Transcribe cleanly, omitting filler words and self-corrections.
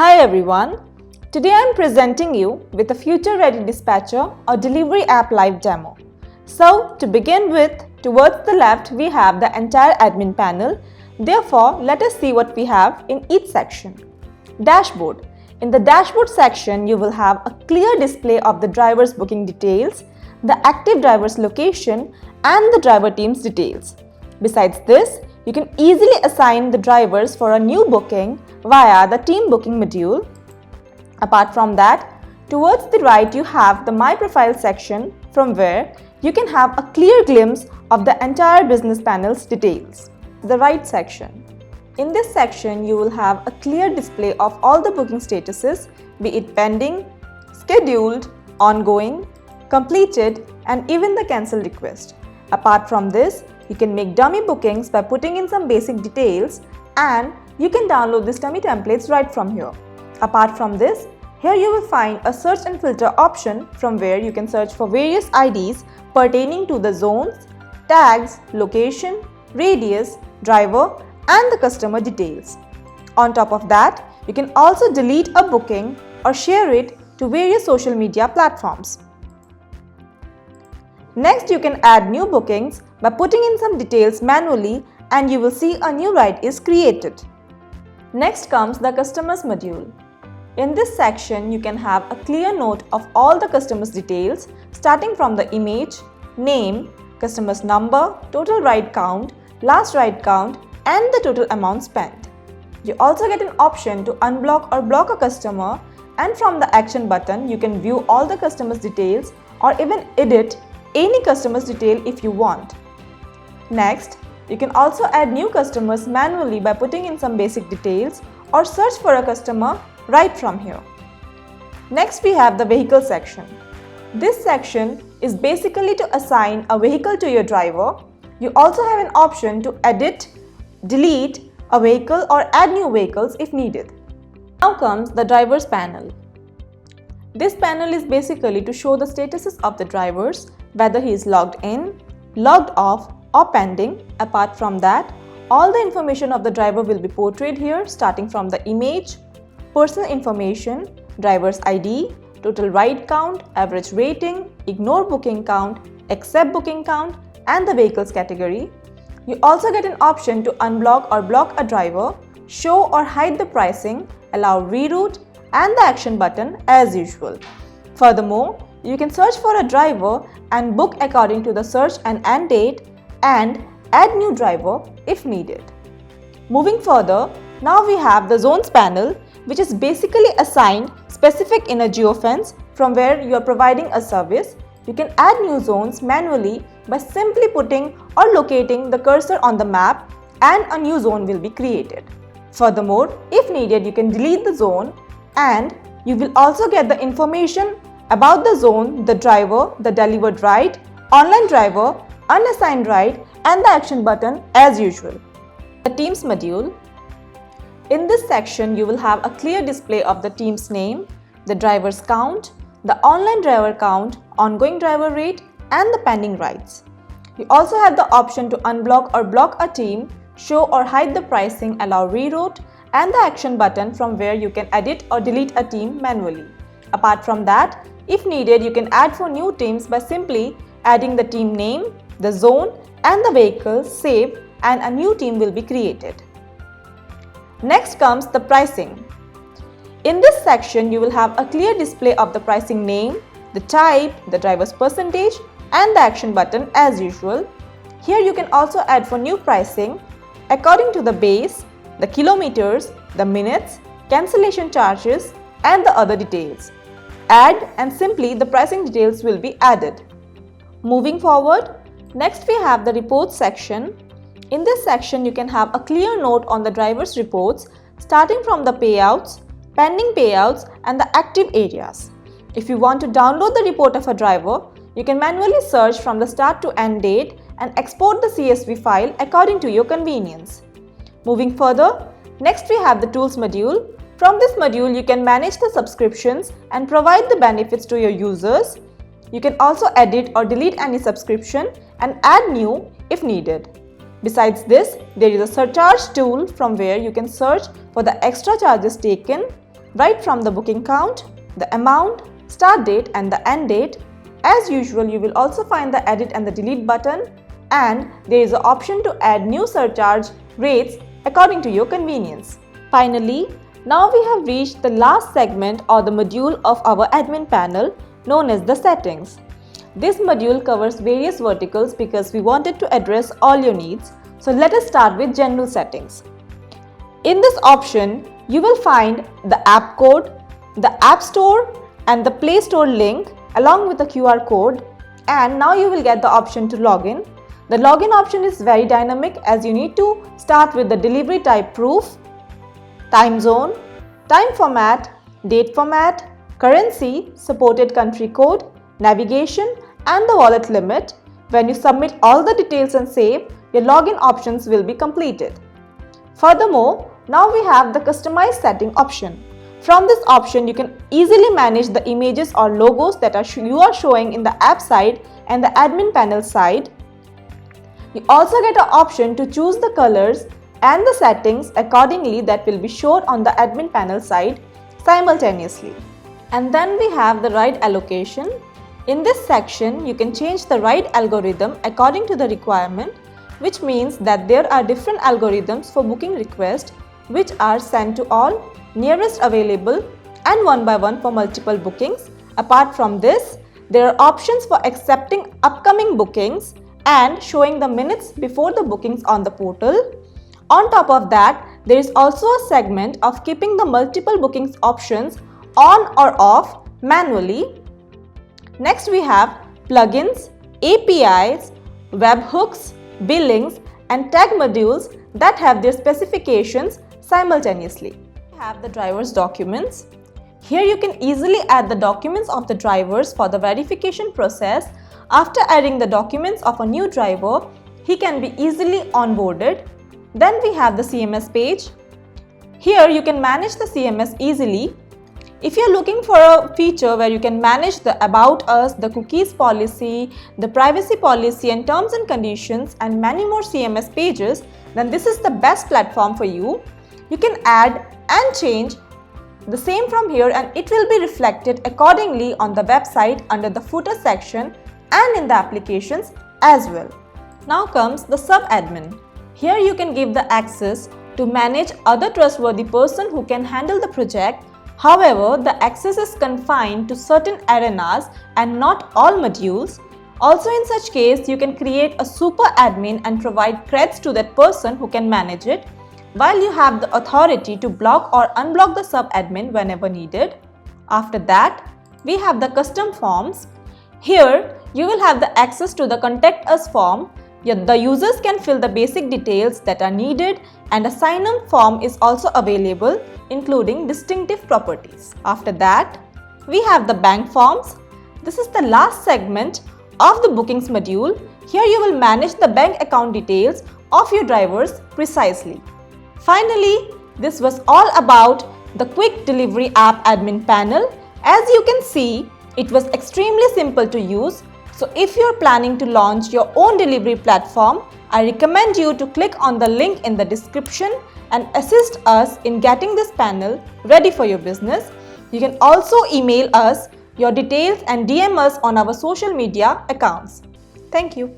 Hi everyone, today I am presenting you with a future-ready dispatcher or delivery app live demo. So to begin with, towards the left we have the entire admin panel. Therefore, let us see what we have in each section. Dashboard. In the dashboard section, you will have a clear display of the driver's booking details, the active driver's location and the driver team's details. Besides this, you can easily assign the drivers for a new booking via the team booking module. Apart from that, towards the right you have the My Profile section from where you can have a clear glimpse of the entire business panel's details. The right section. In this section, you will have a clear display of all the booking statuses, be it pending, scheduled, ongoing, completed, and even the cancel request. Apart from this, you can make dummy bookings by putting in some basic details, and you can download these dummy templates right from here. Apart from this, here you will find a search and filter option from where you can search for various IDs pertaining to the zones, tags, location, radius, driver, and the customer details. On top of that, you can also delete a booking or share it to various social media platforms. Next, you can add new bookings by putting in some details manually, and you will see a new ride is created. Next comes the customers module. In this section, you can have a clear note of all the customers' details starting from the image, name, customer's number, total ride count, last ride count, and the total amount spent. You also get an option to unblock or block a customer, and from the action button, you can view all the customers' details or even edit any customer's detail if you want. Next, you can also add new customers manually by putting in some basic details or search for a customer right from here. Next, we have the vehicle section. This section is basically to assign a vehicle to your driver. You also have an option to edit, delete a vehicle or add new vehicles if needed. Now comes the drivers panel. This panel is basically to show the statuses of the drivers, whether he is logged in, logged off, or pending. Apart from that, all the information of the driver will be portrayed here, starting from the image, personal information, driver's ID, total ride count, average rating, ignore booking count, accept booking count, and the vehicles category. You also get an option to unblock or block a driver, show or hide the pricing, allow reroute, and the action button as usual. Furthermore, you can search for a driver and book according to the search and end date, and add new driver if needed. Moving further, now we have the zones panel, which is basically assigned specific in a geofence from where you are providing a service. You can add new zones manually by simply putting or locating the cursor on the map, and a new zone will be created. Furthermore, if needed, you can delete the zone, and you will also get the information about the zone, the driver, the delivered ride, online driver, unassigned ride, and the action button as usual. The Teams module. In this section, you will have a clear display of the team's name, the driver's count, the online driver count, ongoing driver rate, and the pending rides. You also have the option to unblock or block a team, show or hide the pricing, allow reroute, and the action button from where you can edit or delete a team manually. Apart from that, if needed, you can add for new teams by simply adding the team name, the zone, and the vehicle, save, and a new team will be created. Next comes the pricing. In this section, you will have a clear display of the pricing name, the type, the driver's percentage, and the action button as usual. Here you can also add for new pricing according to the base, the kilometers, the minutes, cancellation charges, and the other details. Add, and simply the pricing details will be added. Moving forward, next we have the reports section. In this section, you can have a clear note on the driver's reports starting from the payouts, pending payouts, and the active areas. If you want to download the report of a driver, you can manually search from the start to end date and export the CSV file according to your convenience. Moving further, next we have the tools module. From this module, you can manage the subscriptions and provide the benefits to your users. You can also edit or delete any subscription and add new if needed. Besides this, there is a surcharge tool from where you can search for the extra charges taken, right from the booking count, the amount, start date and the end date. As usual, you will also find the edit and the delete button, and there is an option to add new surcharge rates according to your convenience. Finally, now we have reached the last segment or the module of our admin panel known as the settings. This module covers various verticals because we wanted to address all your needs. So let us start with general settings. In this option, you will find the app code, the App Store and the Play Store link along with the QR code, and now you will get the option to log in. The login option is very dynamic as you need to start with the delivery type proof, time zone, time format, date format, currency, supported country code, navigation and the wallet limit. When you submit all the details and save, your login options will be completed. Furthermore, now we have the customized setting option. From this option, you can easily manage the images or logos that you are showing in the app side and the admin panel side. You also get an option to choose the colors and the settings accordingly that will be shown on the admin panel side simultaneously. And then we have the ride allocation. In this section, you can change the ride algorithm according to the requirement, which means that there are different algorithms for booking requests which are sent to all, nearest available and one by one for multiple bookings. Apart from this, there are options for accepting upcoming bookings and showing the minutes before the bookings on the portal. On top of that, there is also a segment of keeping the multiple bookings options on or off manually. Next we have plugins, APIs, webhooks, billings and tag modules that have their specifications simultaneously. We have the driver's documents. Here you can easily add the documents of the drivers for the verification process. After adding the documents of a new driver, he can be easily onboarded. Then we have the CMS page. Here you can manage the CMS easily. If you are looking for a feature where you can manage the About Us, the cookies policy, the privacy policy and terms and conditions and many more CMS pages, then this is the best platform for you. You can add and change the same from here and it will be reflected accordingly on the website under the footer section and in the applications as well. Now comes the sub-admin. Here you can give the access to manage other trustworthy person who can handle the project. However, the access is confined to certain arenas and not all modules. Also in such case, you can create a super admin and provide creds to that person who can manage it, while you have the authority to block or unblock the sub-admin whenever needed. After that, we have the custom forms. Here, you will have the access to the Contact Us form. The users can fill the basic details that are needed and a sign-up form is also available, including distinctive properties. After that, we have the bank forms. This is the last segment of the bookings module. Here you will manage the bank account details of your drivers precisely. Finally, this was all about the quick delivery app admin panel. As you can see, it was extremely simple to use. So if you are planning to launch your own delivery platform, I recommend you to click on the link in the description and assist us in getting this panel ready for your business. You can also email us your details and DM us on our social media accounts. Thank you.